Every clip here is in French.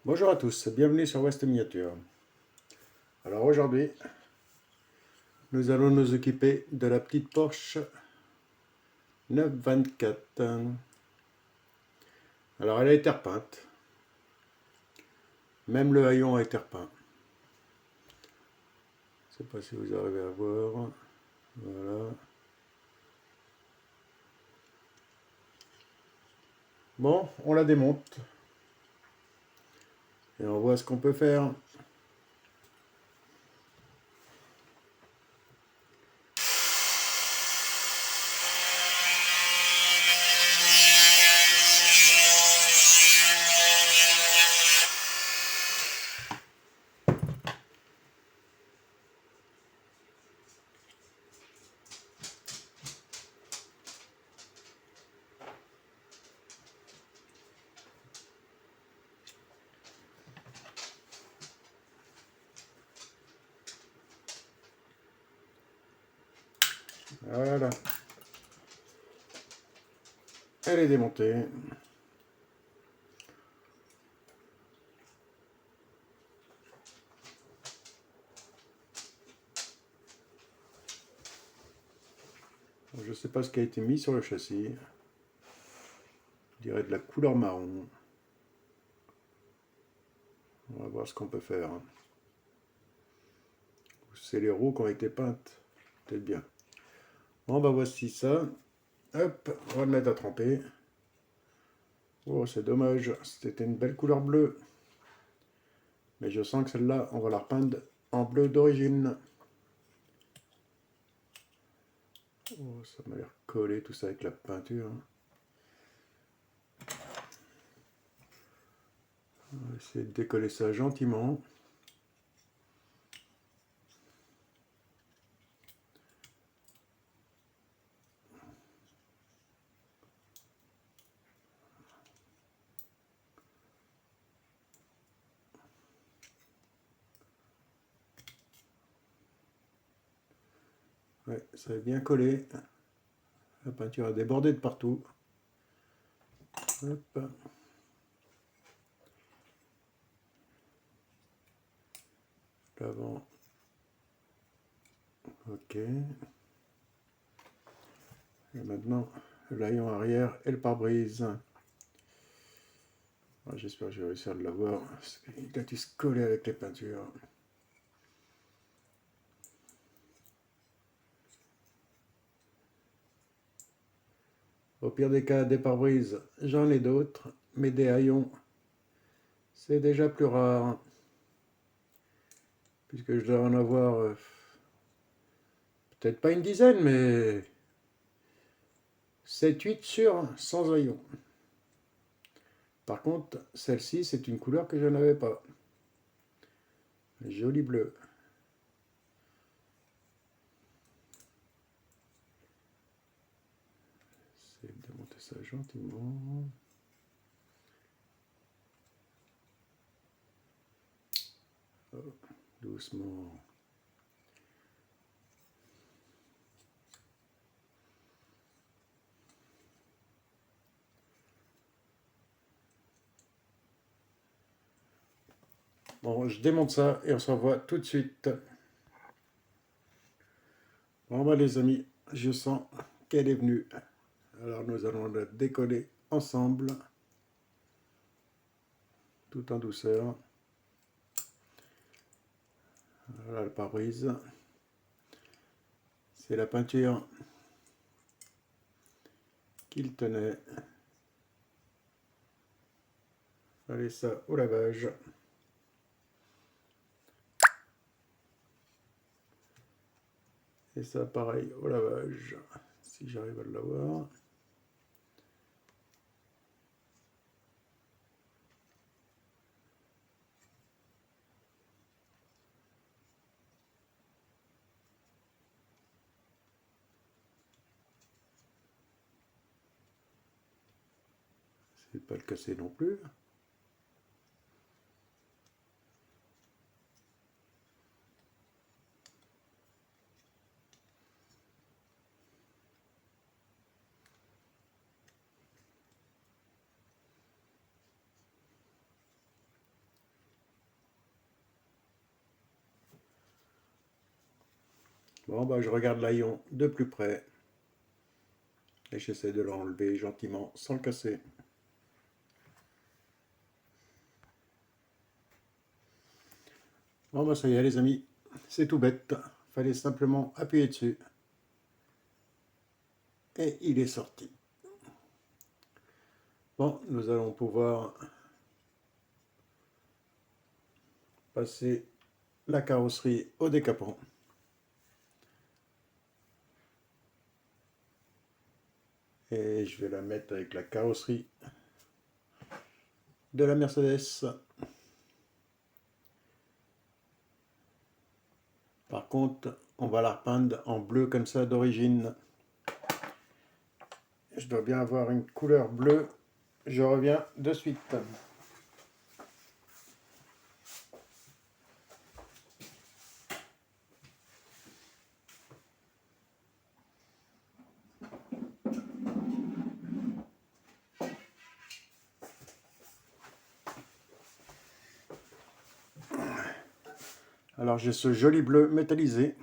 Bonjour à tous, bienvenue sur West Miniature. Alors aujourd'hui, nous allons nous occuper de la petite Porsche 924. Alors elle a été repeinte, même le haillon a été repeint. Je ne sais pas si vous arrivez à voir. Voilà. Bon, on la démonte et on voit ce qu'on peut faire. Voilà, elle est démontée. Je ne sais pas ce qui a été mis sur le châssis. Je dirais de la couleur marron. On va voir ce qu'on peut faire. C'est les roues qui ont été peintes. Peut-être bien. Bon, bah voici ça. Hop, on va le mettre à tremper. Oh, c'est dommage, c'était une belle couleur bleue. Mais je sens que celle-là, on va la repeindre en bleu d'origine. Oh, ça m'a l'air collé tout ça avec la peinture. On va essayer de décoller ça gentiment. Ouais, ça est bien collé. La peinture a débordé de partout. Hop. L'avant. Ok. Et maintenant, l'haillon arrière et le pare-brise. J'espère que je vais réussir à l'avoir. Il a dû se coller avec les peintures. Au pire des cas, des pare-brises, j'en ai d'autres, mais des haillons, c'est déjà plus rare. Puisque je dois en avoir peut-être pas une dizaine, mais 7-8 sur sans haillons. Par contre, celle-ci, c'est une couleur que je n'avais pas. Joli bleu. J'essaie de démonter ça gentiment. Oh, doucement. Bon, je démonte ça et on se revoit tout de suite. Bon, bah les amis, je sens qu'elle est venue. Alors nous allons la décoller ensemble, tout en douceur. Voilà le pare-brise. C'est la peinture qu'il tenait. Allez, ça au lavage. Et ça, pareil, au lavage. Si j'arrive à l'avoir. C'est pas le casser non plus. Bon, bah, je regarde l'aillon de plus près et j'essaie de l'enlever gentiment sans le casser. Bon, bah, ça y est, les amis, c'est tout bête. Fallait simplement appuyer dessus et il est sorti. Bon, nous allons pouvoir passer la carrosserie au décapant. Et je vais la mettre avec la carrosserie de la Mercedes. Par contre, on va la repeindre en bleu comme ça d'origine. Je dois bien avoir une couleur bleue. Je reviens de suite. Alors j'ai ce joli bleu métallisé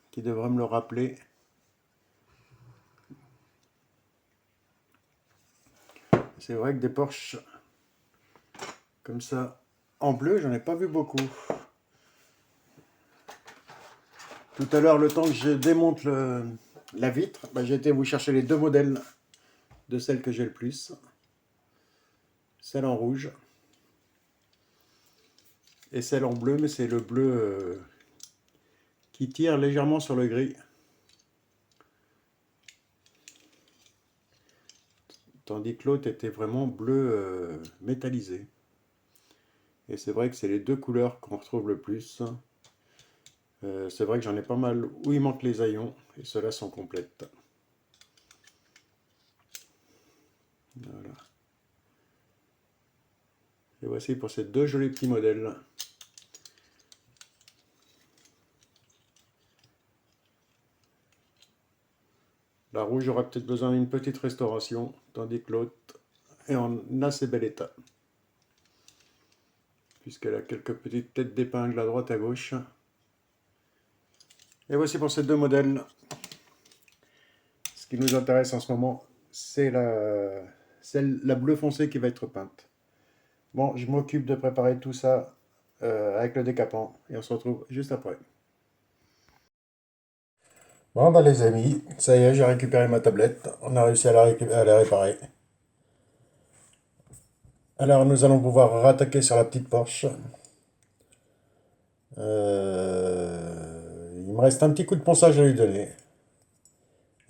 qui devrait me le rappeler. C'est vrai que des Porsche comme ça en bleu, j'en ai pas vu beaucoup. Tout à l'heure, le temps que je démonte la vitre, bah, j'ai été vous chercher les deux modèles de celles que j'ai le plus. Celle en rouge et celle en bleu, mais c'est le bleu qui tire légèrement sur le gris. Tandis que l'autre était vraiment bleu métallisé. Et c'est vrai que c'est les deux couleurs qu'on retrouve le plus. C'est vrai que j'en ai pas mal où il manque les haillons, et ceux-là sont complètes. Voilà. Et voici pour ces deux jolis petits modèles. La rouge aura peut-être besoin d'une petite restauration, tandis que l'autre est en assez bel état. Puisqu'elle a quelques petites têtes d'épingle à droite et à gauche. Et voici pour ces deux modèles. Ce qui nous intéresse en ce moment, c'est la bleue foncée qui va être peinte. Bon, je m'occupe de préparer tout ça avec le décapant et on se retrouve juste après. Bon bah les amis, ça y est, j'ai récupéré ma tablette, on a réussi à la réparer. Alors nous allons pouvoir rattaquer sur la petite Porsche. Il me reste un petit coup de ponçage à lui donner.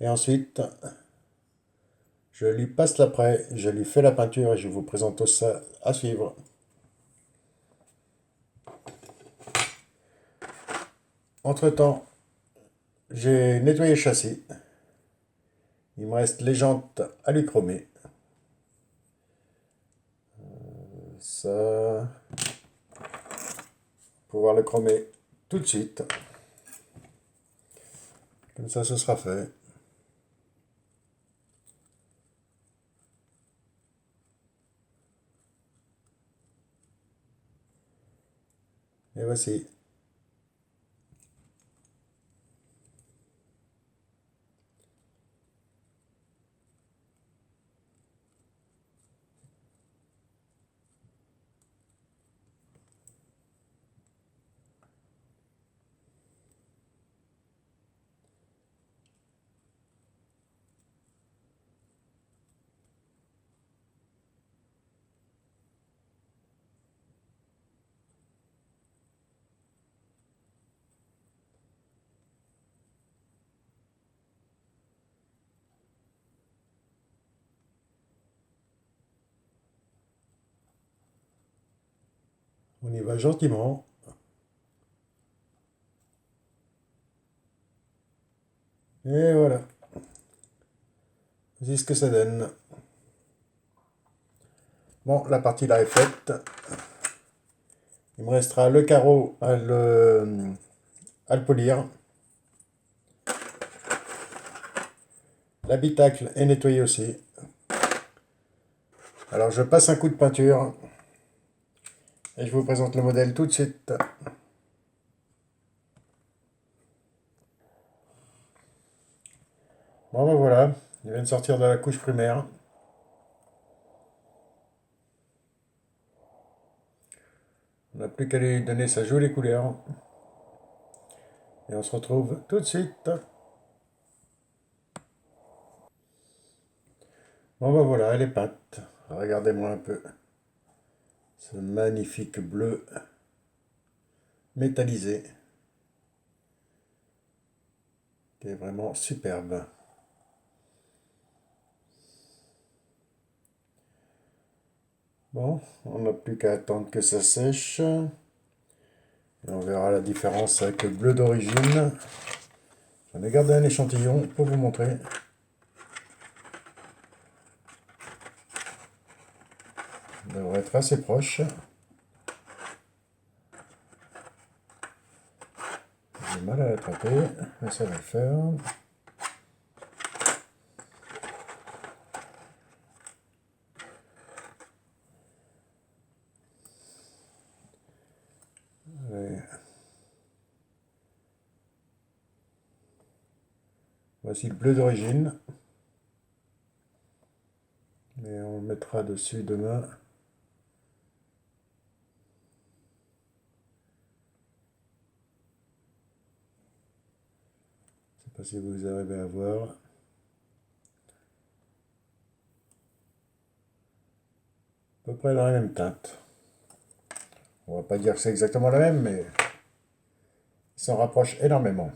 Et ensuite, je lui passe l'après, je lui fais la peinture et je vous présente tout ça à suivre. Entre-temps, j'ai nettoyé le châssis. Il me reste les jantes à lui chromer. Ça, pouvoir le chromer tout de suite. Comme ça, ce sera fait. Et voici. On y va gentiment. Et voilà. Voici ce que ça donne. Bon, la partie là est faite. Il me restera le carreau à le polir. L'habitacle est nettoyé aussi. Alors je passe un coup de peinture. Et je vous présente le modèle tout de suite. Bon ben voilà, il vient de sortir de la couche primaire. On n'a plus qu'à lui donner sa jolie couleur. Et on se retrouve tout de suite. Bon ben voilà, les pattes. Regardez-moi un peu. Ce magnifique bleu métallisé. Qui est vraiment superbe. Bon, on n'a plus qu'à attendre que ça sèche. Et on verra la différence avec le bleu d'origine. J'en ai gardé un échantillon pour vous montrer. Il devrait être assez proche. J'ai mal à l'attraper, mais ça va le faire. Allez. Voici le bleu d'origine. Mais on le mettra dessus demain. Je ne sais pas si vous arrivez à voir. À peu près dans la même teinte. On va pas dire que c'est exactement la même, mais il s'en rapproche énormément.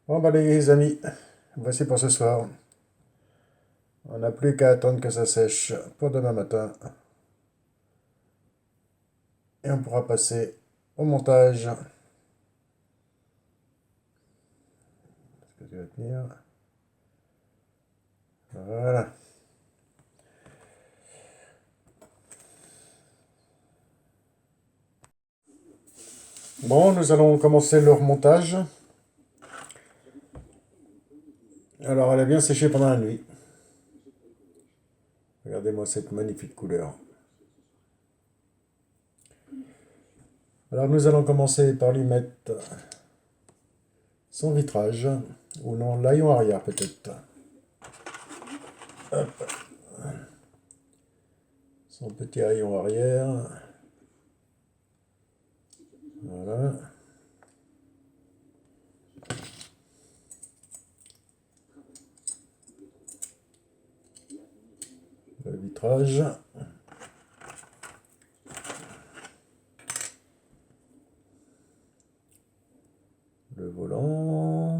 Bon bah les amis, voici pour ce soir. On n'a plus qu'à attendre que ça sèche pour demain matin. Et on pourra passer au montage. Est-ce que tu vas tenir? Voilà. Bon, nous allons commencer le remontage. Alors, elle a bien séché pendant la nuit. Regardez-moi cette magnifique couleur. Alors, nous allons commencer par lui mettre son vitrage, ou non, l'haillon arrière peut-être. Hop. Son petit haillon arrière. Voilà. Le vitrage. Le volant.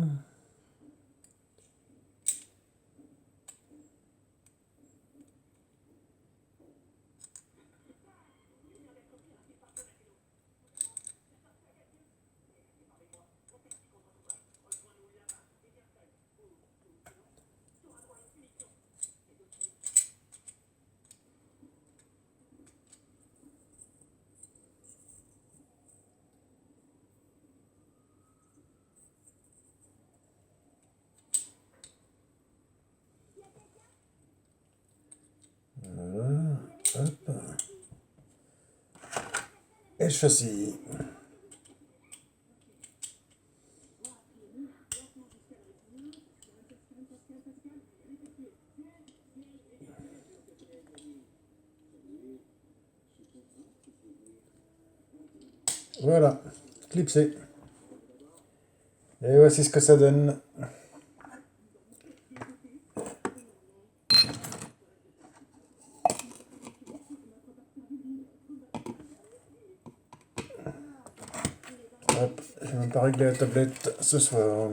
Voilà. Hop. Et le châssis. Voilà, clipsé. Et voici ce que ça donne. Hop, je vais même pas régler la tablette ce soir.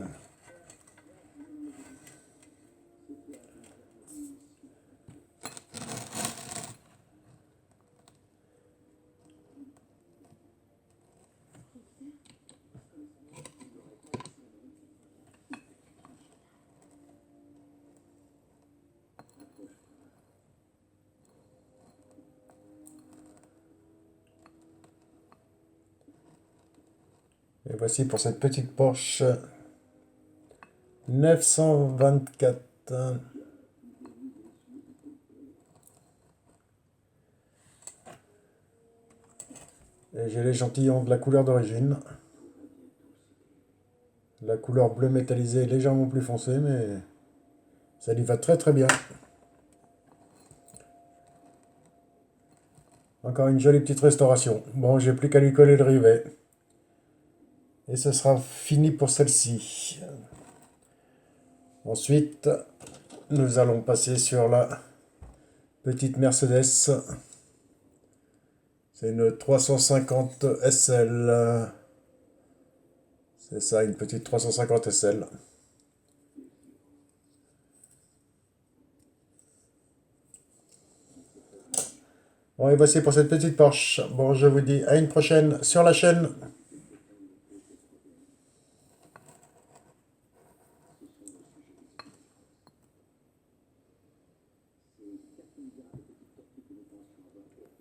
Et voici pour cette petite Porsche 924. Et j'ai l'échantillon de la couleur d'origine. La couleur bleu métallisé légèrement plus foncé, mais ça lui va très très bien. Encore une jolie petite restauration. Bon, j'ai plus qu'à lui coller le rivet. Et ce sera fini pour celle-ci. Ensuite, nous allons passer sur la petite Mercedes. C'est une 350 SL. C'est ça, une petite 350 SL. Bon, et voici pour cette petite Porsche. Bon, je vous dis à une prochaine sur la chaîne.